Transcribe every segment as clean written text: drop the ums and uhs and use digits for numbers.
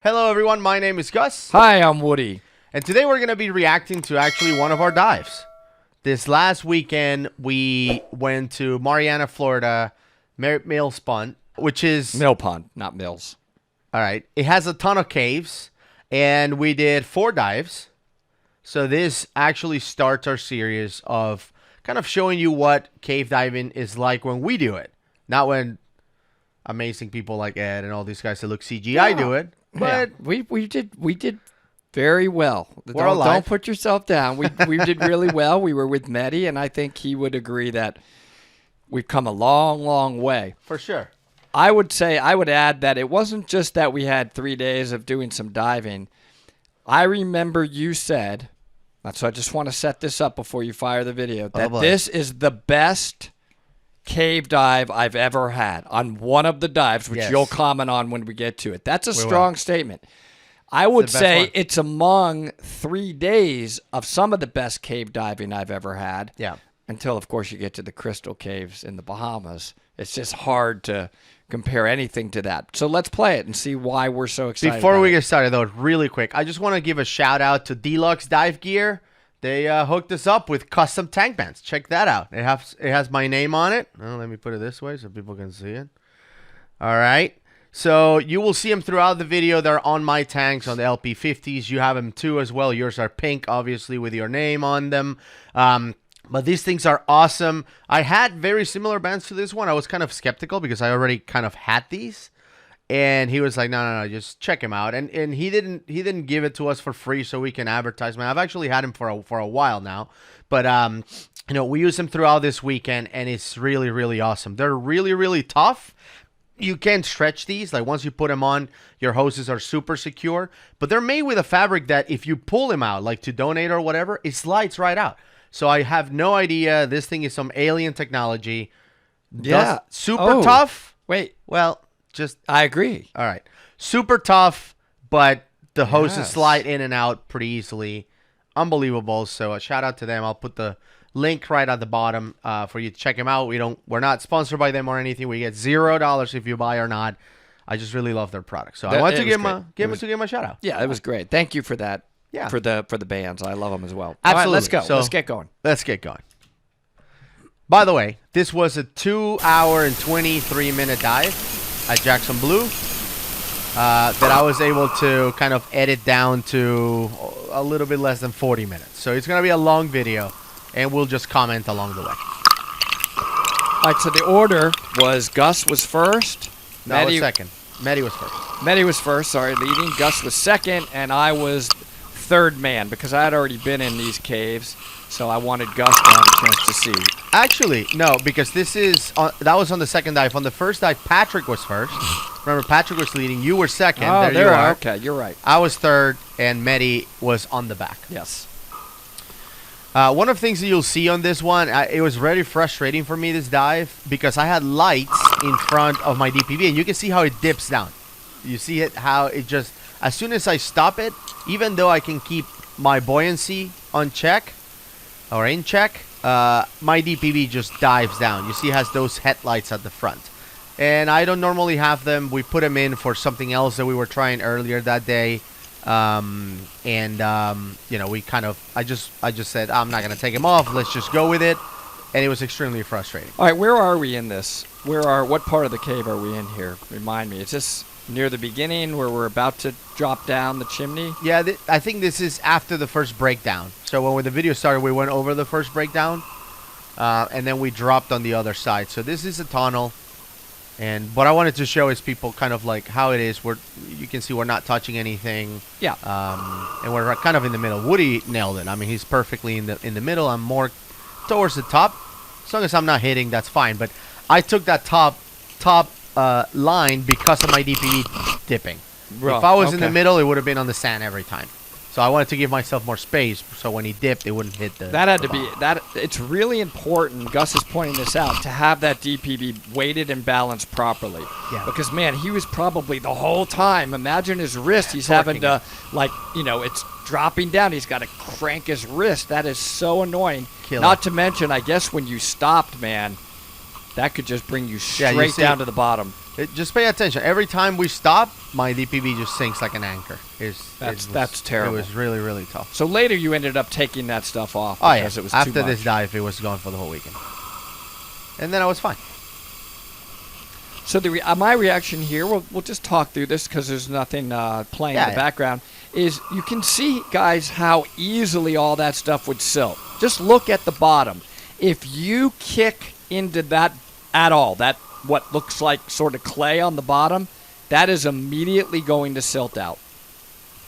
Hello everyone, my name is Gus. Hi, I'm Woody. And today we're going to be reacting to actually one of our dives. This last weekend we went to Mariana, Florida, Mill Pond, which is... Mill Pond, not Mills. Alright, it has a ton of caves and we did 4 dives. So this actually starts our series of kind of showing you what cave diving is like when we do it. Not when amazing people like Ed and all these guys that look CGI do it. But yeah, we did very well. Don't put yourself down. We did really well. We were with Mehdi, and I think he would agree that we've come a long, long way. For sure. I would add that it wasn't just that we had 3 days of doing some diving. I remember you said, so I just want to set this up before you fire the video, that this is the best cave dive I've ever had on one of the dives, which you'll comment on when we get to it. That's a strong statement. I would say it's among 3 days of some of the best cave diving I've ever had. Yeah. Until, of course, you get to the Crystal Caves in the Bahamas. It's just hard to compare anything to that. So let's play it and see why we're so excited. Before we get started, though, really quick, I just want to give a shout out to Deluxe Dive Gear. They hooked us up with custom tank bands. Check that out. It has my name on it. Oh, let me put it this way so people can see it. All right. So you will see them throughout the video. They're on my tanks on the LP50s. You have them too as well. Yours are pink, obviously, with your name on them. But these things are awesome. I had very similar bands to this one. I was kind of skeptical because I already kind of had these. And he was like, no, just check him out. And he didn't give it to us for free so we can advertise. Man, I've actually had him for a while now. But, you know, we use them throughout this weekend, and it's really, really awesome. They're really, really tough. You can't stretch these. Like, once you put them on, your hoses are super secure. But they're made with a fabric that if you pull them out, like to donate or whatever, it slides right out. So I have no idea. This thing is some alien technology. Yeah. Super tough. Wait. Well... I agree. All right. Super tough, but the hoses slide in and out pretty easily. Unbelievable. So a shout out to them. I'll put the link right at the bottom for you to check them out. We're not sponsored by them or anything. We get $0 if you buy or not. I just really love their product. So I want to give them a shout out. Yeah, it was great. Thank you for that. Yeah. For the bands. I love them as well. Absolutely. All right, let's go. So, let's get going. Let's get going. By the way, this was a 2-hour and 23-minute dive at Jackson Blue that I was able to kind of edit down to a little bit less than 40 minutes. So it's going to be a long video, and we'll just comment along the way. All right, so the order was Gus was first. No, I was second. Mehdi was first. Mehdi was first, sorry, leading. Gus was second, and I was third man because I had already been in these caves, so I wanted Gus to have a chance to see. Actually, no, because that was on the second dive. On the first dive, Patrick was first. Remember, Patrick was leading. You were second. Oh, there you are. Okay, you're right. I was third, and Mehdi was on the back. Yes. One of the things that you'll see on this one, it was very frustrating for me, this dive, because I had lights in front of my DPV, and you can see how it dips down. You see it, how it just, as soon as I stop it, even though I can keep my buoyancy on check, or in check, my DPV just dives down. You see it has those headlights at the front. And I don't normally have them. We put them in for something else that we were trying earlier that day. You know, we kind of, I just said, I'm not going to take them off. Let's just go with it. And it was extremely frustrating. All right, where are we in this? What part of the cave are we in here? Remind me. Is this near the beginning where we're about to drop down the chimney? Yeah, I think this is after the first breakdown. So when the video started, we went over the first breakdown, and then we dropped on the other side. So this is a tunnel, and what I wanted to show is people kind of like how it is. You can see we're not touching anything. Yeah. And we're kind of in the middle. Woody nailed it. I mean, he's perfectly in the middle. I'm more towards the top. As long as I'm not hitting, that's fine. But I took that top line because of my DPV dipping. Bro, if I was in the middle, it would have been on the sand every time. So I wanted to give myself more space so when he dipped, it wouldn't hit the That had to bottom. be that. It's really important. Gus is pointing this out, to have that DPV weighted and balanced properly. Yeah. Because man, he was probably the whole time. Imagine his wrist. He's having to, like, you know, it's dropping down. He's got to crank his wrist. That is so annoying. Killer. Not to mention, I guess when you stopped, man, that could just bring you straight down to the bottom. Just pay attention. Every time we stop, my DPV just sinks like an anchor. That's terrible. It was really, really tough. So later you ended up taking that stuff off Oh, because yeah. it was After too much. this dive, it was gone for the whole weekend. And then I was fine. So my reaction here, we'll just talk through this because there's nothing playing in the background, is you can see, guys, how easily all that stuff would silt. Just look at the bottom. If you kick into that at all, that what looks like sort of clay on the bottom, that is immediately going to silt out.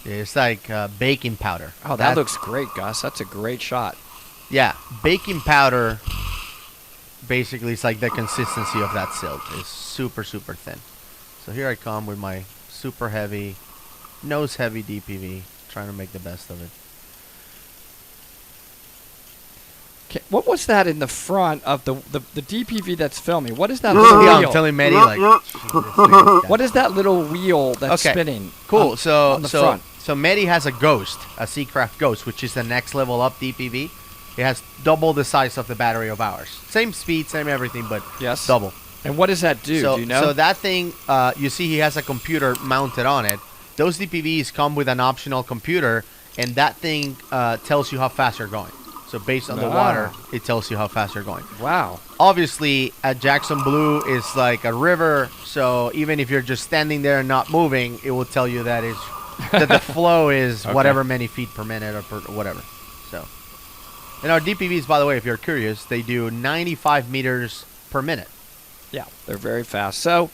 Yeah, it's like baking powder. Oh, that looks great, Gus. That's a great shot. Yeah, baking powder, basically, it's like the consistency of that silt. It's super, super thin. So here I come with my super heavy, nose-heavy DPV, trying to make the best of it. Okay, what was that in the front of the DPV that's filming? What is that little wheel? I'm telling Maddie, like, what is that little wheel that's spinning? Cool. On the front? So Maddie has a Ghost, a Seacraft Ghost, which is the next level up DPV. It has double the size of the battery of ours. Same speed, same everything, but double. And what does that do? So, do you know? So that thing, you see he has a computer mounted on it. Those DPVs come with an optional computer, and that thing tells you how fast you're going. So based on the water, it tells you how fast you're going. Wow. Obviously, at Jackson Blue, it's like a river, so even if you're just standing there and not moving, it will tell you that the flow is whatever many feet per minute or whatever. So, and our DPVs, by the way, if you're curious, they do 95 meters per minute. Yeah, they're very fast. So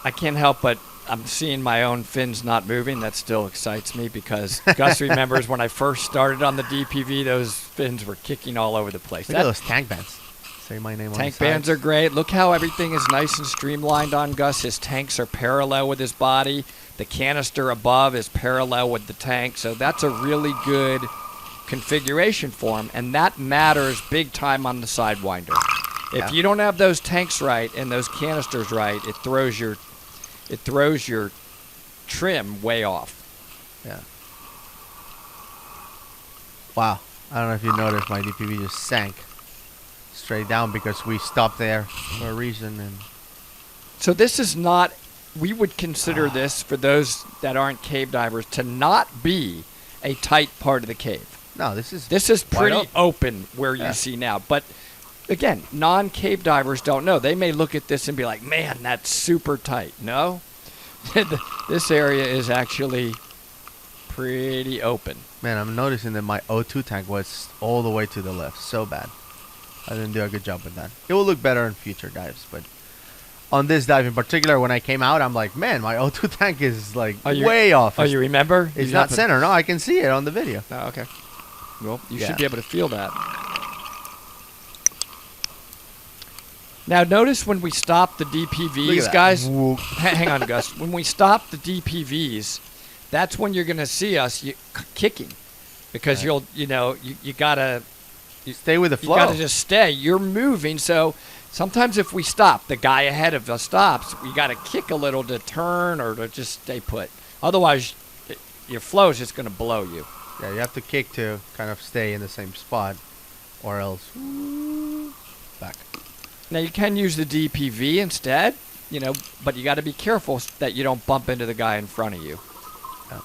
I can't help but I'm seeing my own fins not moving. That still excites me because Gus remembers when I first started on the DPV, those fins were kicking all over the place. Look at those tank bands. Say my name on the Tank bands are great. Look how everything is nice and streamlined on Gus. His tanks are parallel with his body. The canister above is parallel with the tank. So that's a really good configuration for him, and that matters big time on the Sidewinder. If you don't have those tanks right and those canisters right, it throws your trim way off. Yeah. Wow. I don't know if you noticed, my DPV just sank straight down because we stopped there for a reason. And so this is not, we would consider this, for those that aren't cave divers, to not be a tight part of the cave. No, this is pretty open where you see now. But again, non-cave divers don't know. They may look at this and be like, man, that's super tight. No, this area is actually pretty open. Man, I'm noticing that my O2 tank was all the way to the left. So bad. I didn't do a good job with that. It will look better in future dives, but on this dive in particular, when I came out, I'm like, man, my O2 tank is like way off. Oh, you remember? It's not center. No, I can see it on the video. Oh, okay. Well, you should be able to feel that. Now, notice when we stop the DPVs, guys. Hang on, Gus. When we stop the DPVs, that's when you're going to see us kicking, because you gotta stay with the flow. You gotta just stay. You're moving, so sometimes if we stop, the guy ahead of us stops. We gotta kick a little to turn or to just stay put. Otherwise, your flow is just going to blow you. Yeah, you have to kick to kind of stay in the same spot, or else back. Now you can use the DPV instead, but you got to be careful that you don't bump into the guy in front of you. Yeah.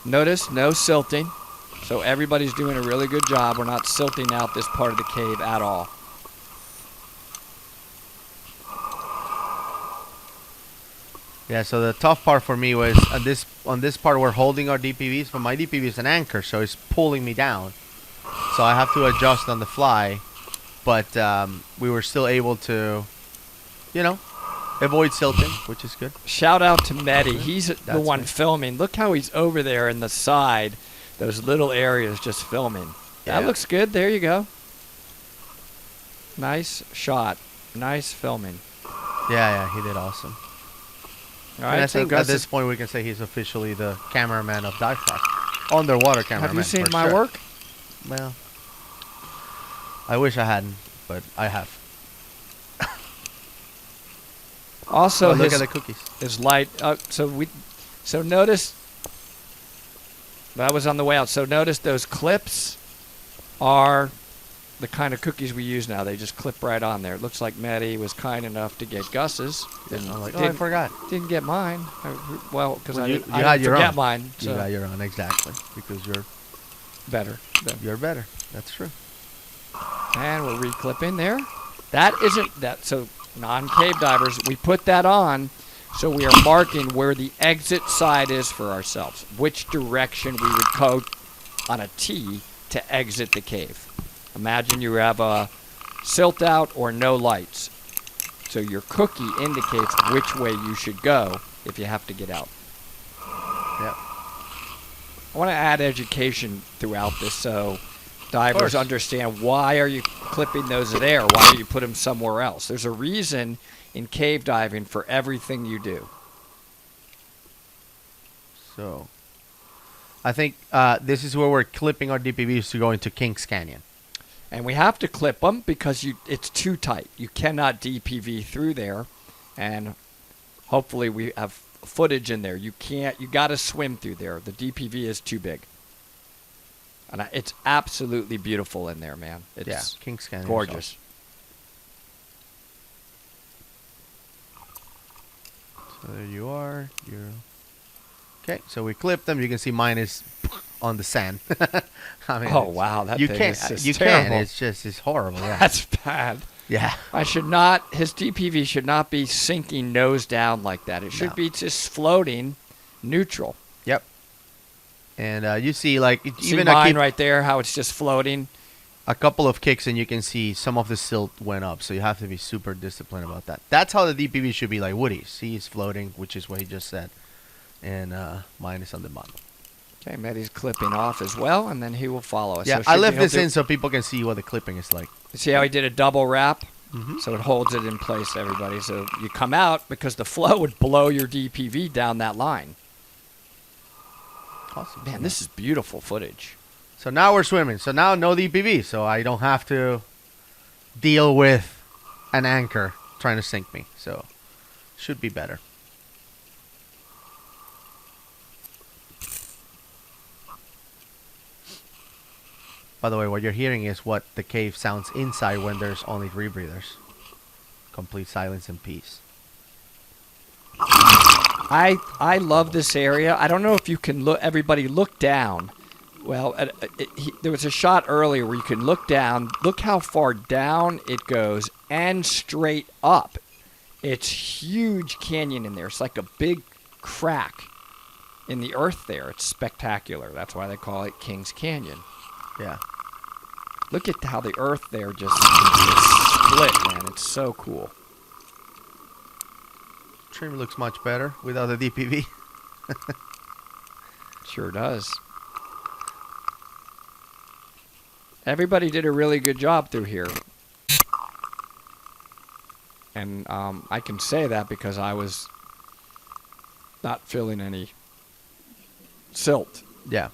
Notice no silting, so everybody's doing a really good job. We're not silting out this part of the cave at all. Yeah, so the tough part for me was on this part we're holding our DPVs, but my DPV is an anchor, so it's pulling me down. So I have to adjust on the fly, but we were still able to, avoid silting, which is good. Shout out to Mehdi. He's the one filming. Look how he's over there in the side, those little areas just filming. That looks good. There you go. Nice shot. Nice filming. Yeah, he did awesome. All right, I think at this point we can say he's officially the cameraman of Dive Track. Underwater cameraman. Have you seen for my sure. work? Well, I wish I hadn't, but I have. Also, look at the cookies. His light. So notice that was on the way out. So notice those clips are the kind of cookies we use now. They just clip right on there. It looks like Maddie was kind enough to get Gus's. I'm like, I forgot. Didn't get mine. Because I didn't your forget own. mine. So. You got your own, exactly. Because you're better. You're better. That's true. And we're reclipping there. That isn't that. So non-cave divers, we put that on. So we are marking where the exit side is for ourselves. Which direction we would go on a T to exit the cave. Imagine you have a silt out or no lights. So your cookie indicates which way you should go if you have to get out. Yep. I want to add education throughout this so divers understand why are you clipping those there? Why do you put them somewhere else? There's a reason in cave diving for everything you do. So, I think this is where we're clipping our DPVs to go into Kings Canyon. And we have to clip them because it's too tight. You cannot DPV through there. And hopefully we have footage in there. You got to swim through there. The DPV is too big. And it's absolutely beautiful in there, man. It's Kings Canyon. Gorgeous. So there you are. Okay, so we clipped them. You can see mine is on the sand. I mean, oh wow, that thing is just you terrible. can't. It's horrible. Yeah. That's bad. Yeah. His DPV should not be sinking nose down like that. It should be just floating neutral. Yep. And you see, like, See even mine right there, how it's just floating. A couple of kicks, and you can see some of the silt went up. So you have to be super disciplined about that. That's how the DPV should be like Woody's. See, he's floating, which is what he just said. And mine is on the bottom. Okay, Maddie's clipping off as well, and then he will follow us. Yeah, so I left this in so people can see what the clipping is like. See how he did a double wrap? Mm-hmm. So it holds it in place, everybody. So you come out because the flow would blow your DPV down that line. Awesome. Man, this is beautiful footage. So now we're swimming. So now no DPV. So I don't have to deal with an anchor trying to sink me. So should be better. By the way, what you're hearing is what the cave sounds inside when there's only rebreathers. Complete silence and peace. I love this area. I don't know if you can look. Everybody look down. Well, there was a shot earlier where you can look down. Look how far down it goes and straight up. It's huge canyon in there. It's like a big crack in the earth there. It's spectacular. That's why they call it Kings Canyon. Yeah. Look at how the earth there just split, man. It's so cool. Trim looks much better without the DPV. Sure does. Everybody did a really good job through here. And I can say that because I was not feeling any silt. Yeah.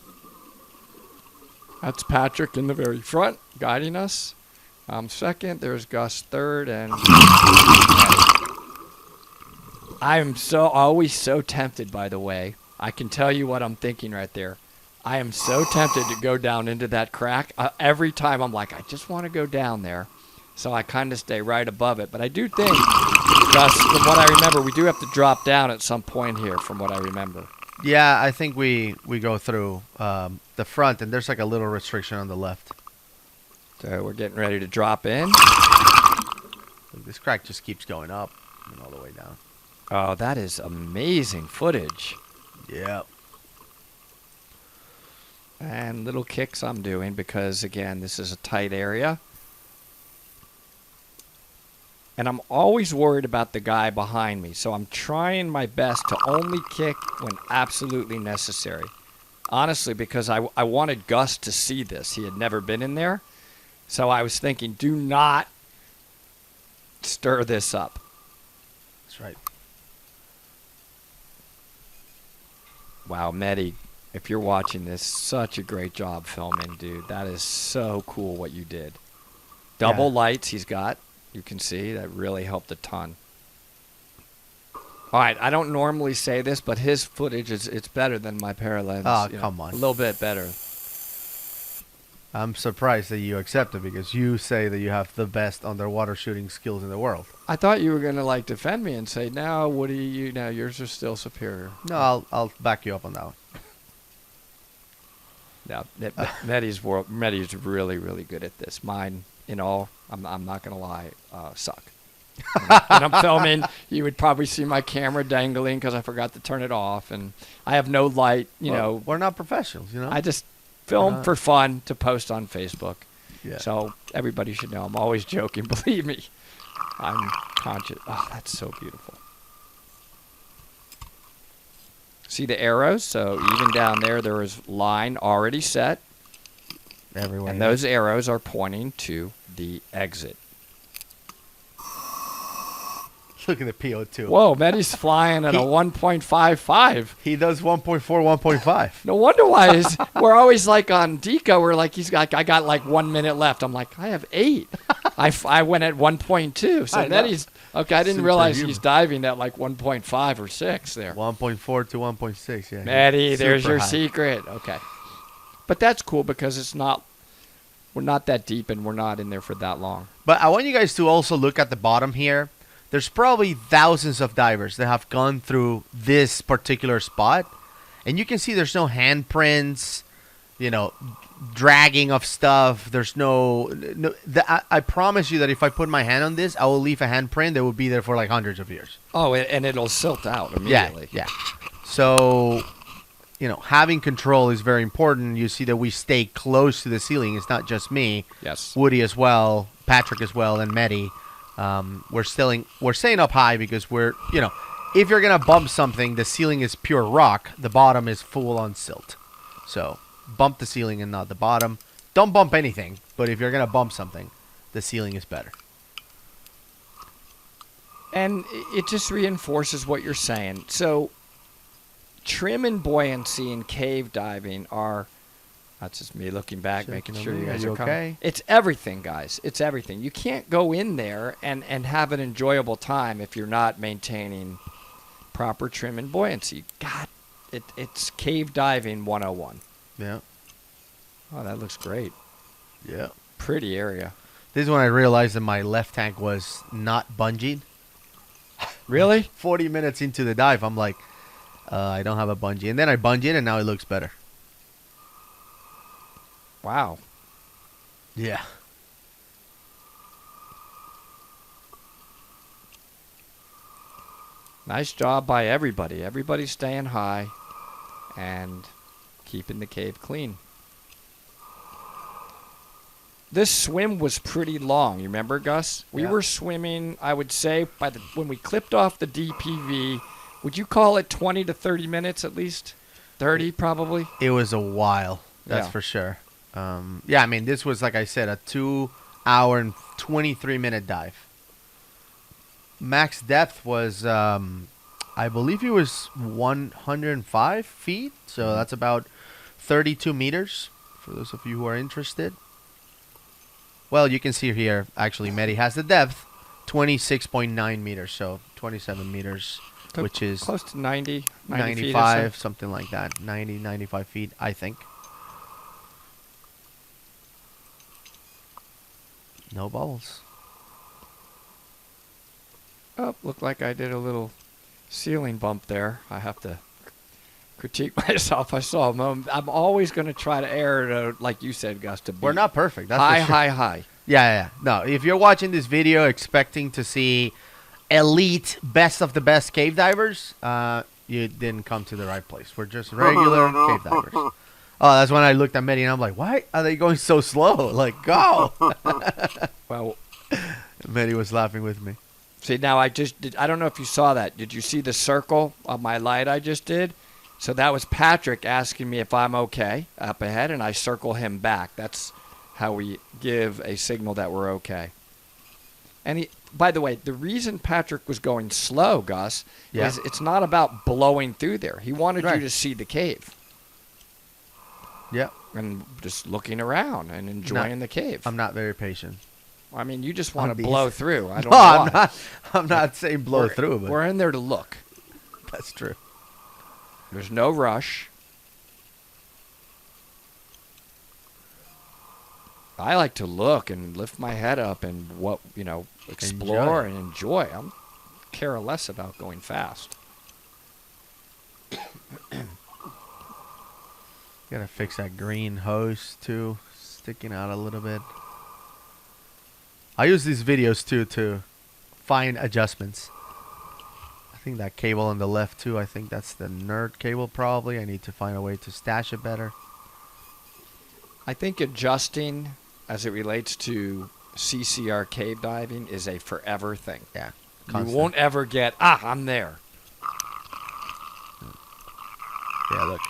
That's Patrick in the very front, guiding us. Second, there's Gus third, and I am always so tempted, by the way. I can tell you what I'm thinking right there. I am so tempted to go down into that crack. Every time I'm like, I just want to go down there. So I kind of stay right above it. But I do think, Gus, from what I remember, we do have to drop down at some point here, from what I remember. Yeah, I think we go through the front, and there's like a little restriction on the left. So we're getting ready to drop in. This crack just keeps going up and all the way down. Oh, that is amazing footage. Yeah. And little kicks I'm doing because, again, this is a tight area. And I'm always worried about the guy behind me, so I'm trying my best to only kick when absolutely necessary. Honestly, because I wanted Gus to see this. He had never been in there. So I was thinking, do not stir this up. That's right. Wow, Mehdi, if you're watching this, such a great job filming, dude. That is so cool what you did. Double lights he's got. You can see that really helped a ton. All right, I don't normally say this, but his footage it's better than my Paralens. Oh, come on. A little bit better. I'm surprised that you accept it because you say that you have the best underwater shooting skills in the world. I thought you were going to like defend me and say, no, Woody, yours are still superior. No, I'll back you up on that one. No, Medi's really, really good at this. Mine, I'm not going to lie, suck. When I'm filming, you would probably see my camera dangling because I forgot to turn it off, and I have no light. We're not professionals, I just film for fun to post on Facebook. Yeah. So everybody should know I'm always joking. Believe me, I'm conscious. Oh, that's so beautiful. See the arrows? So even down there is line already set. Everywhere. And those arrows are pointing to the exit. Look at the PO2. Whoa, Medi's flying at a 1.55. He does 1.4, 1.5. No wonder why we're always like on Deco. We're like, I got like 1 minute left. I'm like, I have 8. I went at 1.2. So Medi's, okay, I didn't realize he's diving at like 1.5 or 6 there. 1.4 to 1.6, yeah. Medi, there's your secret. Okay. But that's cool because we're not that deep and we're not in there for that long. But I want you guys to also look at the bottom here. There's probably thousands of divers that have gone through this particular spot. And you can see there's no handprints, dragging of stuff. There's I promise you that if I put my hand on this, I will leave a handprint that will be there for like hundreds of years. Oh, and it'll silt out immediately. Yeah. So, having control is very important. You see that we stay close to the ceiling. It's not just me. Yes. Woody as well, Patrick as well, and Medi. We're staying up high because if you're gonna bump something, the ceiling is pure rock, the bottom is full on silt. So bump the ceiling and not the bottom. Don't bump anything, but if you're gonna bump something, the ceiling is better. And it just reinforces what you're saying. So trim and buoyancy in cave diving are. That's just me looking back, making sure you guys are okay. It's everything, guys. It's everything. You can't go in there and have an enjoyable time if you're not maintaining proper trim and buoyancy. God, it's cave diving 101. Yeah. Oh, that looks great. Yeah. Pretty area. This is when I realized that my left tank was not bungeed. Really? 40 minutes into the dive, I'm like, I don't have a bungee. And then I bungeed, and now it looks better. Wow. Yeah. Nice job by everybody. Everybody's staying high and keeping the cave clean. This swim was pretty long. You remember, Gus? We were swimming, I would say, when we clipped off the DPV, would you call it 20 to 30 minutes at least? 30 probably? It was a while. That's for sure. This was, like I said, a 2 hour and 23-minute dive. Max depth was, I believe it was 105 feet. So that's about 32 meters for those of you who are interested. Well, you can see here, actually, Medi has the depth, 26.9 meters. So 27 meters, which is close to 90 95, feet something like that. 90, 95 feet, I think. No bubbles. Oh, looked like I did a little ceiling bump there. I have to critique myself. I saw a moment. I'm always going to try to err, like you said, Gus, to be We're not perfect. That's high. Yeah. No, if you're watching this video expecting to see elite, best of the best cave divers, you didn't come to the right place. We're just regular cave divers. Oh, that's when I looked at Medi and I'm like, why are they going so slow? Like, go. Well, Medi was laughing with me. See, now I don't know if you saw that. Did you see the circle on my light I just did? So that was Patrick asking me if I'm okay up ahead, and I circle him back. That's how we give a signal that we're okay. And by the way, the reason Patrick was going slow, Gus, is it's not about blowing through there. He wanted you to see the cave. Yeah. And just looking around and enjoying the cave. I'm not very patient. I mean, you just want to blow through. I don't know why. I'm not saying blow through, but we're in there to look. That's true. There's no rush. I like to look and lift my head up and explore and enjoy. I care less about going fast. Gotta fix that green hose too, sticking out a little bit. I use these videos too to find adjustments. I think that cable on the left too, I think that's the nerd cable probably. I need to find a way to stash it better. I think adjusting as it relates to CCR cave diving is a forever thing. Yeah. You won't ever get, I'm there. Yeah, look.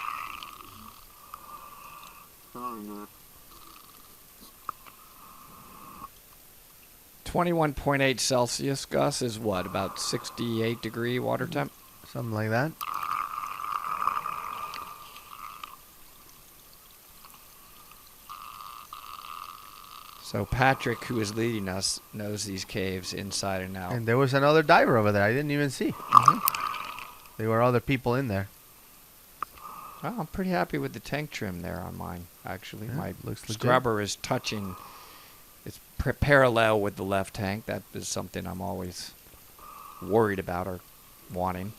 21.8 Celsius, Gus, is what? About 68 degree water temp? Something like that. So Patrick, who is leading us, knows these caves inside and out. And there was another diver over there I didn't even see. There were other people in there. Well, I'm pretty happy with the tank trim there on mine, actually. Yeah, My looks legit. scrubber is touching, it's parallel with the left tank. That is something I'm always worried about or wanting.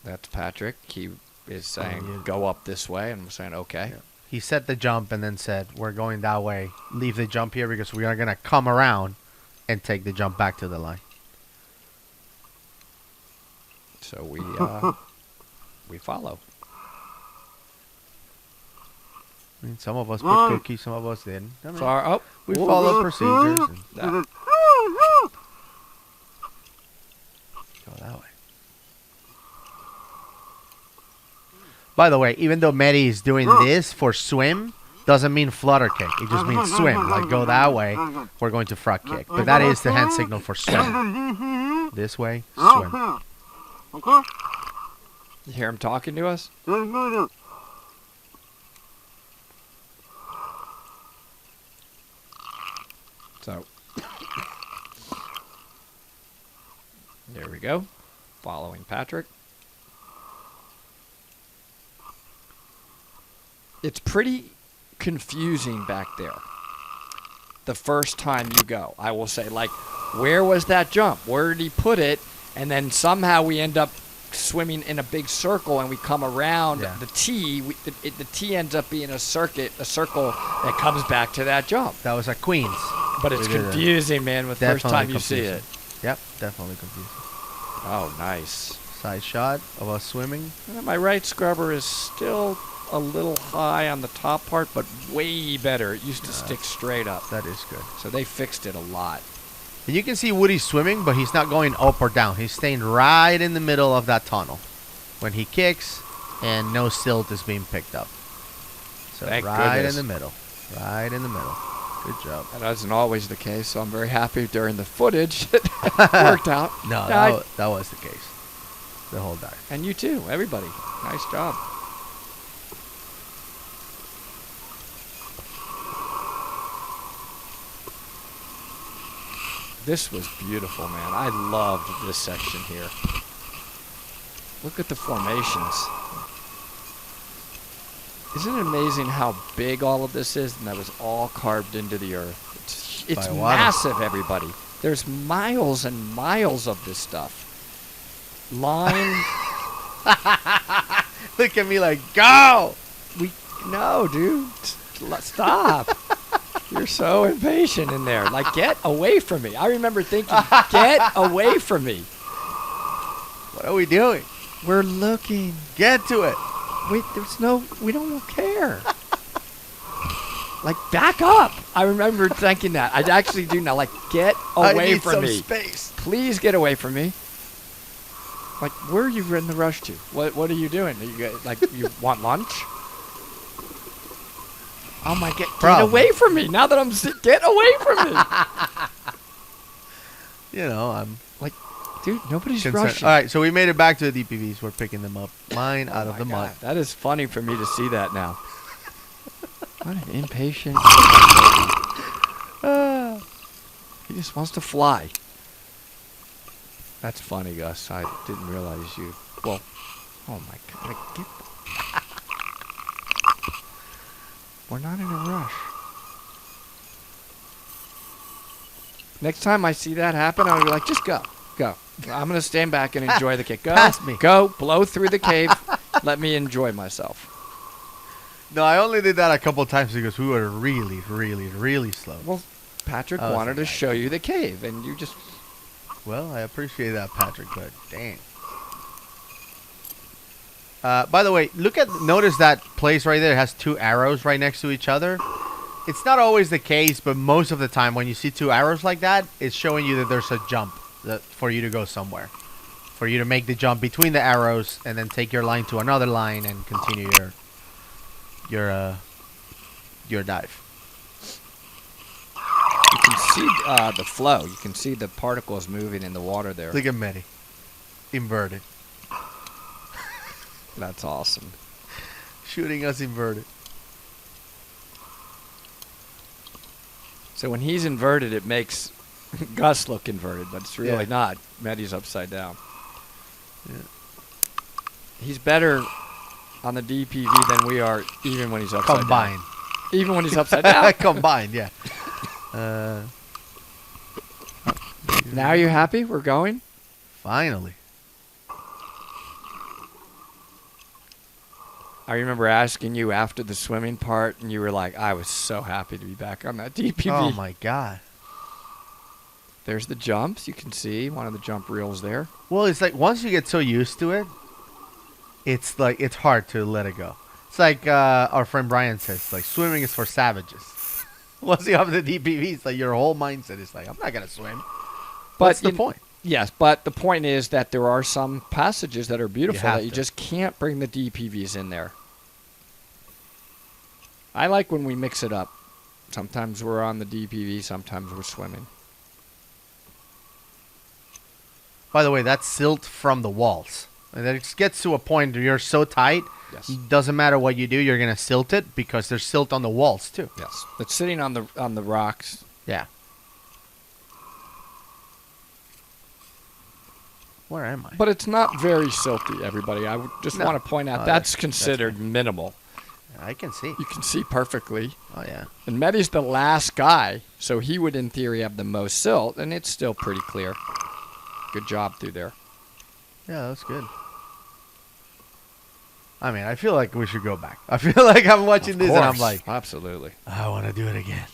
That's Patrick. He is saying, go up this way, and I'm saying, okay. Yeah. He set the jump and then said, we're going that way. Leave the jump here because we are going to come around and take the jump back to the line. So we follow. I mean, some of us put cookies, some of us didn't. I mean, we follow procedures. And go that way. By the way, even though Mehdi is doing this for swim, doesn't mean flutter kick. It just means swim. Like, go that way, we're going to front kick. But that is the hand signal for swim. This way, swim. You hear him talking to us? So, there we go. Following Patrick. It's pretty confusing back there. The first time you go, I will say, like, where was that jump? Where did he put it? And then somehow we end up swimming in a big circle, and we come around the T. The T ends up being a circle that comes back to that jump. That was at Queens. But it's confusing, man, with the first time you see it. Yep, definitely confusing. Oh, nice. Side shot of us swimming. My right scrubber is still a little high on the top part, but way better. It used to stick straight up. That is good. So they fixed it a lot. And you can see Woody swimming, but he's not going up or down. He's staying right in the middle of that tunnel when he kicks, and no silt is being picked up. So Thank right goodness. in the middle. Right in the middle. Good job. That isn't always the case, so I'm very happy during the footage it worked out. No, that was the case. The whole dive. And you too, everybody. Nice job. This was beautiful, man. I loved this section here. Look at the formations. Isn't it amazing how big all of this is? And that was all carved into the earth. It's massive, everybody. There's miles and miles of this stuff. Line. Look at me like, go! No, dude. Stop. You're so impatient in there. Like, get away from me. I remember thinking, get away from me. What are we doing? We're looking. Get to it. We don't care. Like, back up. I remember thinking that. I actually do now. Like, get away from me. Space. Please get away from me. Like, where are you in the rush to? What are you doing? Are you like, you want lunch? Oh my God! Get away from me! Now that I'm sick, get away from me! You know, I'm like, dude, nobody's concerned. rushing. All right, so we made it back to the DPVs. We're picking them up. Mine out of the mud. That is funny for me to see that now. What an impatient. He just wants to fly. That's funny, Gus. I didn't realize you. Well, Oh my God! We're not in a rush. Next time I see that happen, I'll be like, just go. I'm gonna stand back and enjoy the kick. Go, Pass me. Go, blow through the cave. Let me enjoy myself. No, I only did that a couple times because we were really, really, really slow. Well, Patrick Oh, wanted to okay. show you the cave, and you just. Well, I appreciate that, Patrick, but dang. By the way, notice that place right there has 2 arrows right next to each other. It's not always the case, but most of the time when you see 2 arrows like that, it's showing you that there's a jump for you to go somewhere. For you to make the jump between the arrows and then take your line to another line and continue your dive. You can see the flow. You can see the particles moving in the water there. Look at Medi. Inverted. That's awesome. Shooting us inverted. So when he's inverted, it makes Gus look inverted, but it's really Yeah. not. Medi's upside down. Yeah. He's better on the DPV than we are, even when he's upside Combined. down. Even when he's upside down. Combined, yeah. Now you're happy? We're going? Finally. I remember asking you after the swimming part, and you were like, I was so happy to be back on that DPV. Oh, my God. There's the jumps. You can see one of the jump reels there. Well, it's like once you get so used to it, it's like it's hard to let it go. It's like our friend Brian says, like swimming is for savages. Once you have the DPVs, like your whole mindset is like, I'm not gonna swim. What's the point? Yes, but the point is that there are some passages that are beautiful have that you to. just can't bring the DPVs in there. I like when we mix it up. Sometimes we're on the DPV, sometimes we're swimming. By the way, that's silt from the walls. And then it gets to a point where you're so tight, Yes. it doesn't matter what you do, you're gonna silt it because there's silt on the walls too. Yes. It's sitting on the rocks. Yeah. Where am I? But it's not very silty, everybody. I would just No. want to point out Oh, that's that's considered minimal. I can see. You can see perfectly. Oh yeah. And Medi's the last guy, so he would in theory have the most silt, and it's still pretty clear. Good job through there. Yeah, that's good. I mean, I feel like we should go back. I feel like I'm watching Of this and I'm course. like, Absolutely. I want to do it again.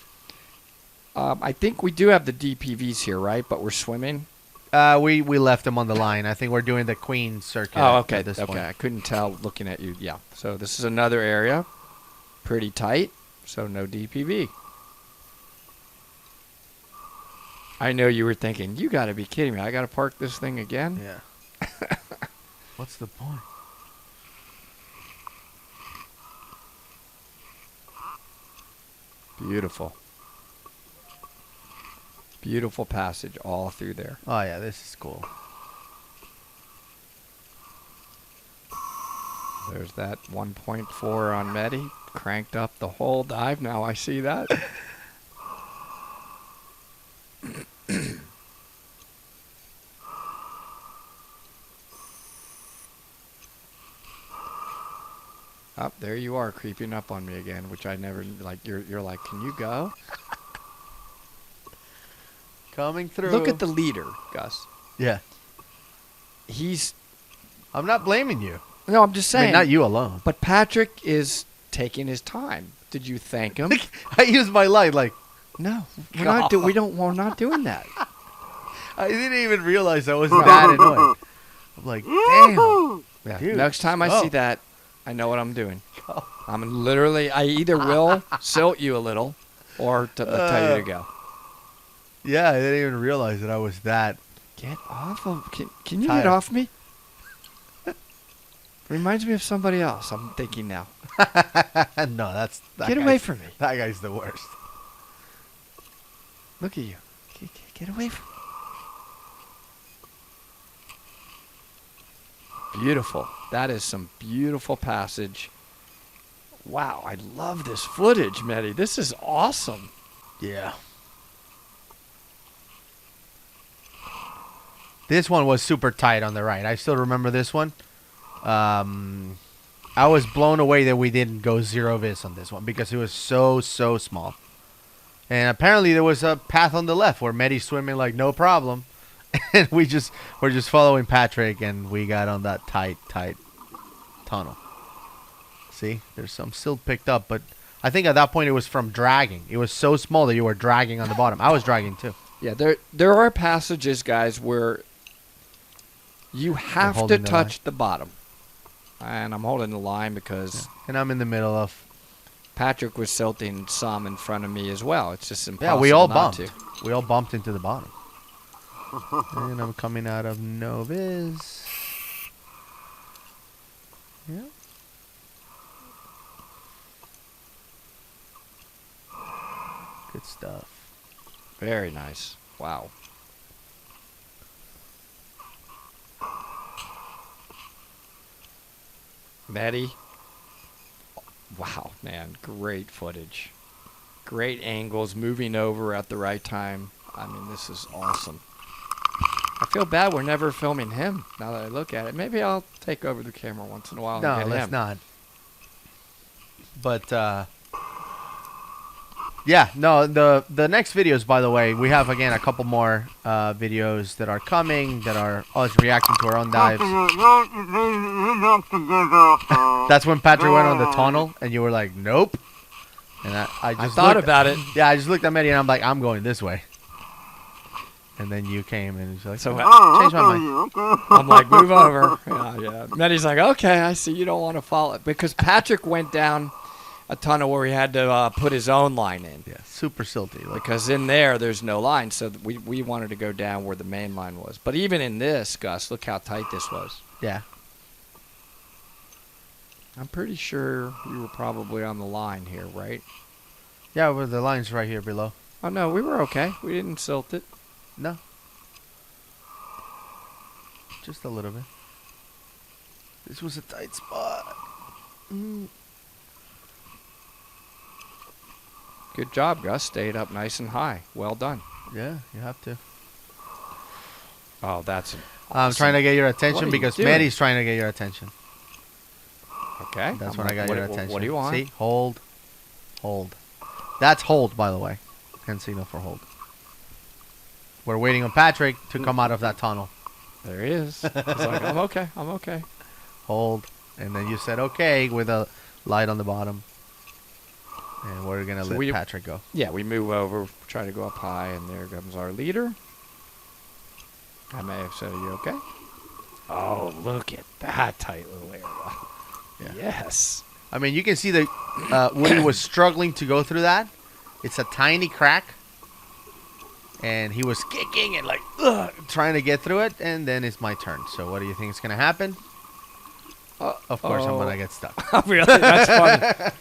I think we do have the DPVs here, right? But we're swimming. We left them on the line. I think we're doing the Queen circuit. Oh, okay. At this Okay, point. I couldn't tell looking at you. Yeah. So this is another area, pretty tight. So no DPV. I know you were thinking, you got to be kidding me. I got to park this thing again? Yeah. What's the point? Beautiful. Beautiful passage all through there. Oh yeah, this is cool. There's that 1.4 on Medi. Cranked up the whole dive. Now I see that. Up there you are, creeping up on me again, which I never like. You're like, can you go? Coming through. Look at the leader, Gus. Yeah. He's I'm not blaming you. no, I'm just I saying. mean, not you alone. But Patrick is taking his time. Did you thank him? I used my light like No, we're not. We're not doing that. I didn't even realize I was that annoyed. I'm like, damn. Yeah. Dude, Next time I go. see that, I know what I'm doing. Go. I'm literally. I either will silt you a little, or tell you to go. Yeah, I didn't even realize that I was that. Get off of. Can you Tired. get off me? Reminds me of somebody else. I'm thinking now. No, that Get away from me. That guy's the worst. Look at you. Get away from me. Beautiful. That is some beautiful passage. Wow, I love this footage, Medi. This is awesome. Yeah. This one was super tight on the right. I still remember this one. I was blown away that we didn't go zero vis on this one because it was so small. And apparently there was a path on the left where Medi's swimming like no problem, and we're just following Patrick, and we got on that tight tunnel. See, there's some silt picked up, but I think at that point it was from dragging. It was so small that you were dragging on the bottom. I was dragging too. Yeah, there are passages, guys, where you have to touch the bottom. And I'm holding the line because... Yeah. And I'm in the middle of... Patrick was silting some in front of me as well. It's just impossible. Yeah, we all not bumped. to. We all bumped into the bottom. And I'm coming out of no vis. Yeah. Good stuff. Very nice. Wow. Maddie. Wow, man. Great footage. Great angles, moving over at the right time. I mean, this is awesome. I feel bad we're never filming him now that I look at it. Maybe I'll take over the camera once in a while. No, and get let's him. not. But, yeah, no, the next videos, by the way, we have, again, a couple more videos that are coming that are us reacting to our own dives. That's when Patrick went on the tunnel, and you were like, nope. And I just thought about it. Yeah, I just looked at Medi, and I'm like, I'm going this way. And then you came, and he's like, So change my mind. I'm like, move over. Yeah. Medi's like, okay, I see you don't want to follow it. Because Patrick went down a tunnel where he had to put his own line in. Yeah, super silty. Because in there's no line, so we wanted to go down where the main line was. But even in this, Gus, look how tight this was. Yeah. I'm pretty sure you were probably on the line here, right? Yeah, well, the line's right here below. Oh, no, we were okay. We didn't silt it. No. Just a little bit. This was a tight spot. Good job, Gus. Stayed up nice and high. Well done. Yeah, you have to. Oh, that's I'm trying to get your attention you because doing? Medi's trying to get your attention. okay. That's when I got your attention. What do you want? See? Hold. Hold. That's hold, by the way. Hand signal for hold. We're waiting on Patrick to come out of that tunnel. There he is. He's like, I'm okay. I'm okay. Hold. And then you said okay with a light on the bottom. And we're going to let Patrick go. Yeah, we move over, try to go up high, and there comes our leader. I may have said, are you okay? Oh, look at that tight little area. Yeah. Yes. I mean, you can see that Woody was struggling to go through that. It's a tiny crack. And he was kicking and like trying to get through it. And then it's my turn. So what do you think is going to happen? Of course, I'm going to get stuck. Really? That's funny.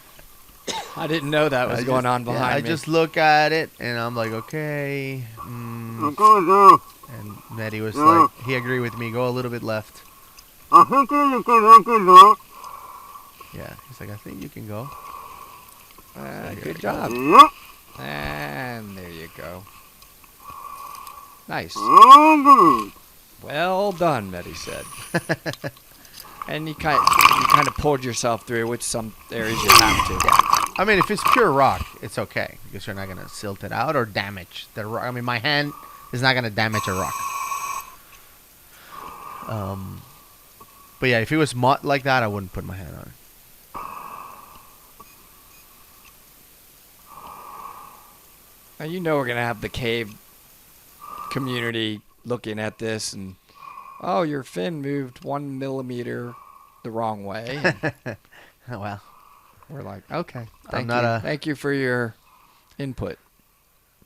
I didn't know that was going on behind me. I just look at it and I'm like, okay. And Medi was like, he agreed with me. Go a little bit left. Yeah, he's like, I think you can go. Good job. And there you go. Nice. Well done, Medi said. And you kind of pulled yourself through, which some areas you have to. I mean, if it's pure rock, it's okay because you're not gonna silt it out or damage the rock. I mean, my hand is not gonna damage a rock. But yeah, if it was mud like that, I wouldn't put my hand on it. Now you know we're gonna have the cave community looking at this and, oh, your fin moved 1 millimeter the wrong way. Well, we're like, okay, thank you for your input.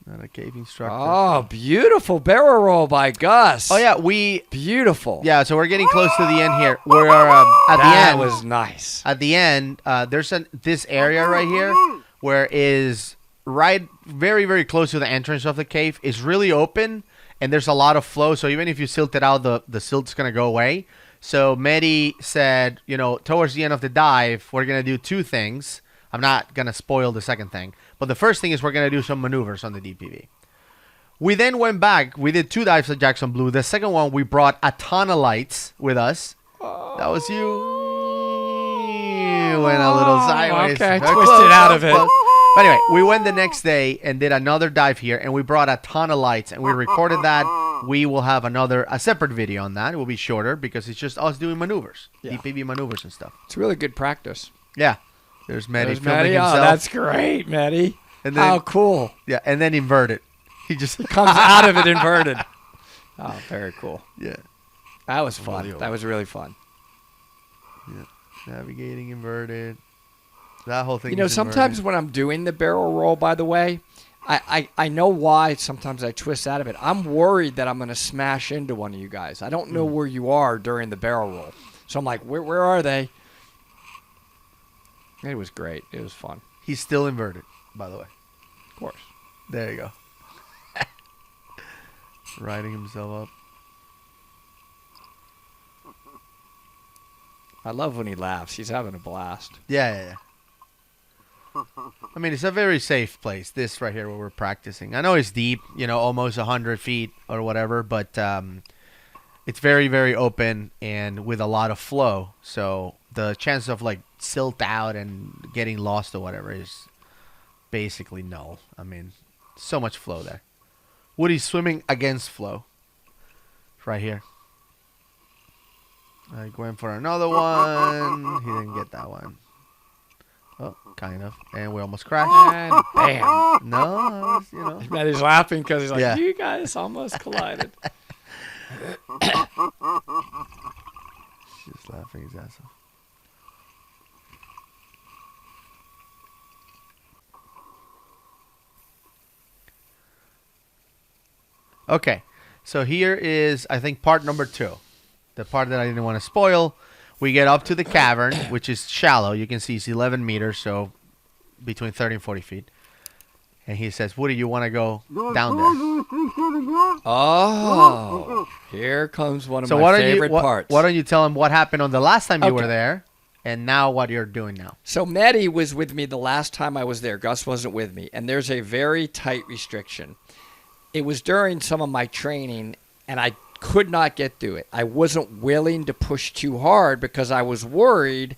Not a cave instructor. Oh, beautiful barrel roll by Gus. Oh yeah, beautiful. Yeah, so we're getting close to the end here. We're at the end. That was nice. At the end, there's this area right here where is right very, very close to the entrance of the cave. It's really open and there's a lot of flow. So even if you silt it out, the silt's gonna go away. So Medi said, towards the end of the dive, we're gonna do two things. I'm not gonna spoil the second thing, but the first thing is we're gonna do some maneuvers on the DPV. We then went back. We did 2 dives at Jackson Blue. The second one, we brought a ton of lights with us. That was you. we went a little sideways. Okay, Very twisted close, out of it. close. But anyway, we went the next day and did another dive here, and we brought a ton of lights, and we recorded that. We will have a separate video on that. It will be shorter because it's just us doing maneuvers, DPV maneuvers and stuff. It's really good practice. Yeah. There's Maddie There's filming Maddie. himself. Oh, that's great, Maddie. And then, How cool. Yeah, and then inverted. He just Comes out of it inverted. Oh, very cool. Yeah. That was fun. That was really fun. Yeah. Navigating inverted. That whole thing. You know, sometimes when I'm doing the barrel roll, by the way, I know why sometimes I twist out of it. I'm worried that I'm going to smash into one of you guys. I don't know where you are during the barrel roll. So I'm like, where are they? It was great. It was fun. He's still inverted, by the way. Of course. There you go. Riding himself up. I love when he laughs. He's having a blast. Yeah. I mean, it's a very safe place, this right here where we're practicing. I know it's deep, almost 100 feet or whatever, but it's very, very open and with a lot of flow. So the chance of, silt out and getting lost or whatever is basically null. I mean, so much flow there. Woody's swimming against flow. Right here. I went for another one. He didn't get that one. Oh, kind of. And we almost crashed. And bam. No, I was, And he's laughing because he's like, Yeah. you guys almost collided. Just laughing his ass off. Okay, so here is, I think, part number 2. The part that I didn't want to spoil. We get up to the cavern, which is shallow. You can see it's 11 meters, so between 30 and 40 feet. And he says, Woody, you want to go down there? Oh, here comes one of my favorite parts. Why don't you tell him what happened on the last time you were there, and now what you're doing now? So Maddie was with me the last time I was there. Gus wasn't with me. And there's a very tight restriction. It was during some of my training, and I could not get through it. I wasn't willing to push too hard because I was worried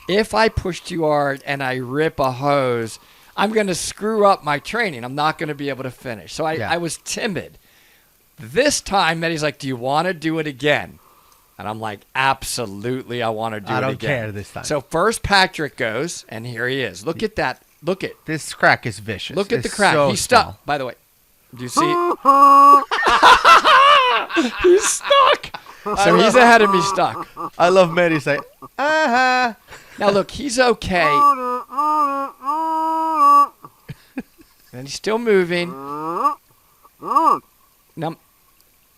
if I push too hard and I rip a hose, I'm going to screw up my training. I'm not going to be able to finish. So I was timid. This time, Maddie's like, do you want to do it again? And I'm like, absolutely, I want to do it again. I don't care this time. So first Patrick goes, and here he is. Look at that. Look at this crack is vicious. Look at the crack. So He's stuck. small. By the way, do you see? He's stuck. So he's ahead of me stuck. I love Maddie saying, uh-huh. Now look, he's okay. And he's still moving. Now,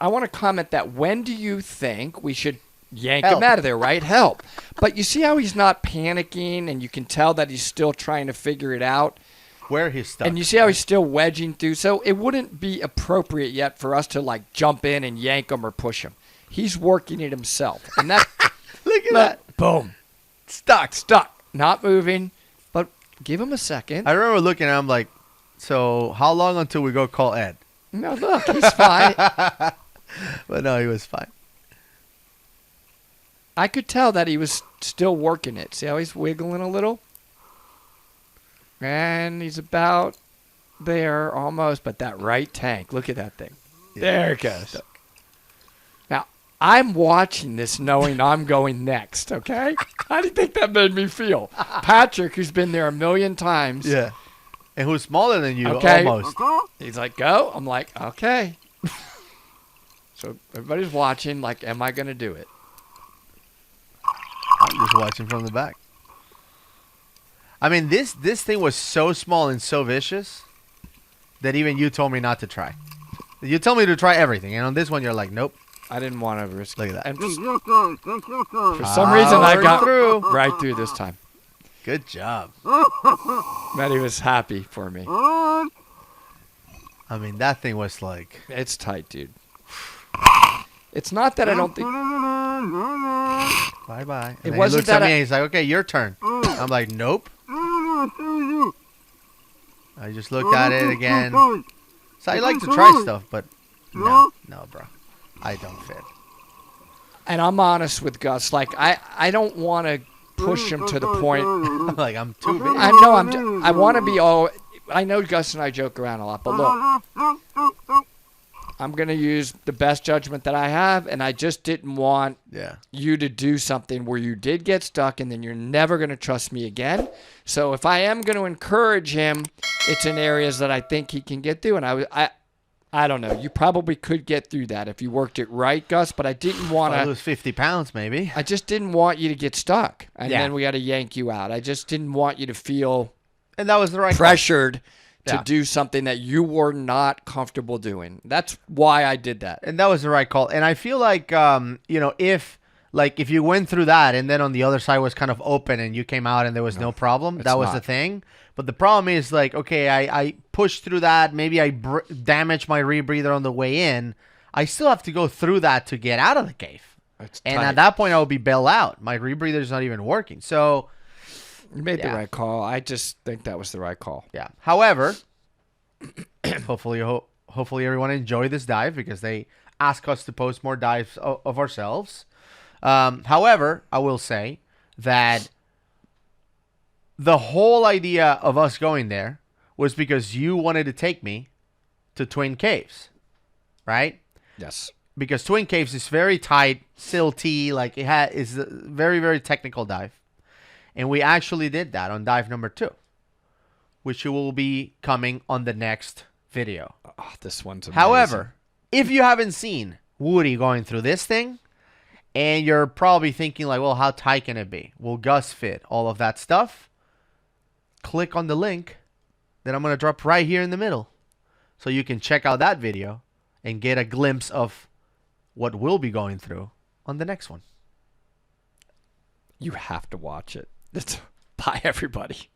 I want to comment that when do you think we should yank him out of there, right? Help. But you see how he's not panicking, and you can tell that he's still trying to figure it out? Where he's stuck. And you see how he's still wedging through. So it wouldn't be appropriate yet for us to, jump in and yank him or push him. He's working it himself. And that Look at that. Boom. Stuck. Not moving. But give him a second. I remember looking at him like, so how long until we go call Ed? No, look, he's fine. But no, he was fine. I could tell that he was still working it. See how he's wiggling a little? And he's about there almost, but that right tank. Look at that thing. Yeah, there it goes. Stuck. Now, I'm watching this knowing I'm going next, okay? How do you think that made me feel? Patrick, who's been there a million times. Yeah. And who's smaller than you, Okay. almost. He's like, go. I'm like, okay. So everybody's watching, like, am I going to do it? I'm just watching from the back. I mean, this thing was so small and so vicious that even you told me not to try. You told me to try everything, and on this one, you're like, nope. I didn't want to risk Look it. at that. And for some reason, I got right through this time. Good job. Maddie was happy for me. I mean, that thing was like... It's tight, dude. It's not that I don't think... Bye-bye. It And wasn't he looks that at me and he's like, okay, your turn. I'm like, nope. I just looked at it again. So I like to try stuff, but no, bro. I don't fit. And I'm honest with Gus. Like, I don't want to push him to the point. Like I'm too big. I know I want to be all. I know Gus and I joke around a lot, but look, I'm gonna use the best judgment that I have, and I just didn't want you to do something where you did get stuck, and then you're never gonna trust me again. So if I am gonna encourage him, it's in areas that I think he can get through, and I don't know. You probably could get through that if you worked it right, Gus, but I didn't want to lose 50 pounds, maybe. I just didn't want you to get stuck, and then we got to yank you out. I just didn't want you to feel and that was the right pressured to do something that you were not comfortable doing. That's why I did that. And that was the right call. And I feel like, if you went through that and then on the other side was kind of open and you came out and there was no problem, that was the thing. But the problem is I pushed through that. Maybe I damaged my rebreather on the way in. I still have to go through that to get out of the cave. And at that point, I will be bailed out. My rebreather is not even working. So you made the right call. I just think that was the right call. Yeah. However, hopefully everyone enjoyed this dive because they asked us to post more dives of ourselves. However, I will say that the whole idea of us going there was because you wanted to take me to Twin Caves, right? Yes. Because Twin Caves is very tight, silty, is a very, very technical dive. And we actually did that on dive number 2, which will be coming on the next video. Oh, this one's amazing. However, if you haven't seen Woody going through this thing, and you're probably thinking well, how tight can it be? Will Gus fit? All of that stuff. Click on the link that I'm going to drop right here in the middle so you can check out that video and get a glimpse of what we'll be going through on the next one. You have to watch it. Bye, everybody.